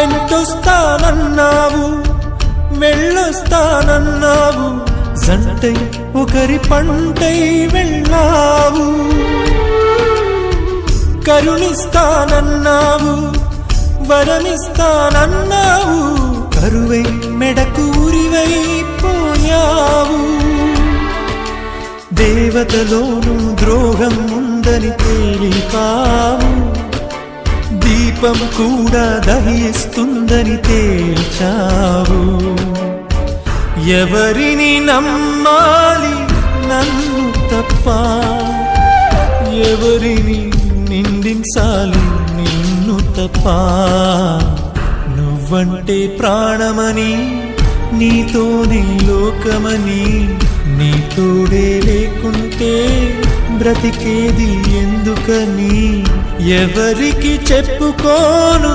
వెంటొస్తానన్నావు వెళ్ళొస్తానన్నావు, జంటై ఒకరి పంటై వెళ్ళావు. కరుణిస్తానన్నావు వరమిస్తానన్నావు, కరువై మెడకూరివై పోయావు. దేవతలోను ద్రోహం ఉందని తేలిపావు, దీపం కూడా దహిస్తుందని తేల్చావు. ఎవరిని నమ్మాలి నన్ను తప్ప, ఎవరిని నిందించాలి నిన్ను తప్ప. నువ్వంటే ప్రాణమని, నీతోనే లోకమని, నీ తోడే లేకుంటే బ్రతికేది ఎందుకని ఎవరికి చెప్పుకోను.